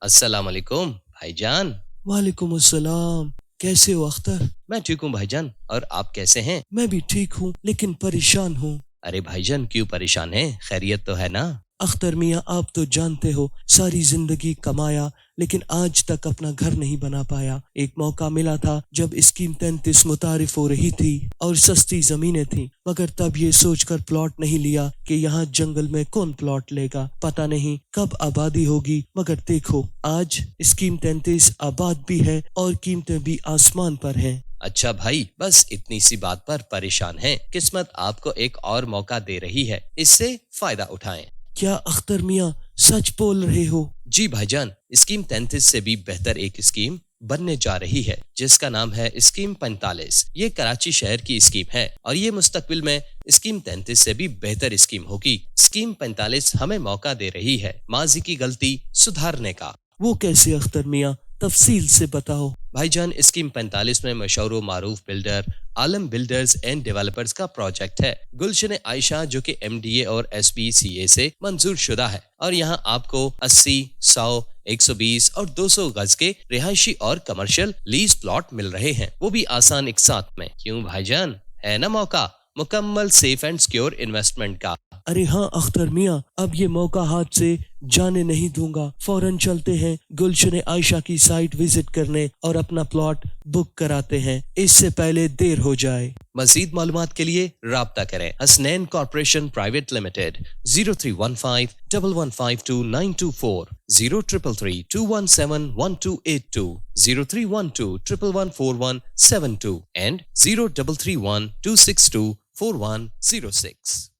अस्सलाम वालेकुम भाईजान। वालेकुम अस्सलाम। कैसे हो अख्तर? मैं ठीक हूँ भाईजान, और आप कैसे हैं? मैं भी ठीक हूँ लेकिन परेशान हूँ। अरे भाईजान, क्यों परेशान हैं? खैरियत तो है ना? अख्तर मियाँ, आप तो जानते हो, सारी जिंदगी कमाया लेकिन आज तक अपना घर नहीं बना पाया। एक मौका मिला था जब स्कीम 33 मुतारिफ हो रही थी और सस्ती जमीनें थी, मगर तब ये सोचकर प्लॉट नहीं लिया कि यहाँ जंगल में कौन प्लॉट लेगा, पता नहीं कब आबादी होगी। मगर देखो, आज स्कीम 33 आबाद भी है और कीमतें भी आसमान पर हैं। अच्छा भाई, बस इतनी सी बात पर परेशान हैं। किस्मत आपको एक और मौका दे रही है, इससे फायदा उठाएं। क्या अख्तर मियाँ सच बोल रहे हो? जी भाईजान, स्कीम 33 से भी बेहतर एक स्कीम बनने जा रही है जिसका नाम है स्कीम 45। ये कराची शहर की स्कीम है और ये मुस्तकबिल में स्कीम 33 से भी बेहतर स्कीम होगी। स्कीम 45 हमें मौका दे रही है माजी की गलती सुधारने का। वो कैसे अख्तर मियाँ, तफसील से बताओ। भाईजान, स्कीम 45 में मशहूर व मारूफ builder Alam builders and developers का प्रोजेक्ट है गुलशन आयशा, जो कि MDA और SPCA से मंजूर शुदा है, और यहाँ आपको 80, 100, 120 और 200 गज के रिहायशी और कमर्शियल लीज प्लॉट मिल रहे हैं, वो भी आसान एक साथ में। क्यों भाईजान, है ना मौका मुकम्मल सेफ एंड सिक्योर इन्वेस्टमेंट का? अरे हाँ अख्तर मियाँ, अब ये मौका हाथ से जाने नहीं दूंगा। फौरन चलते हैं गुलशन आयशा की साइट विजिट करने और अपना प्लॉट बुक कराते हैं, इससे पहले देर हो जाए। मजीद मालूमात के लिए राब्ता करें Hasnain corporation private limited 03151152 033321711282 0312114172 and 033126244106।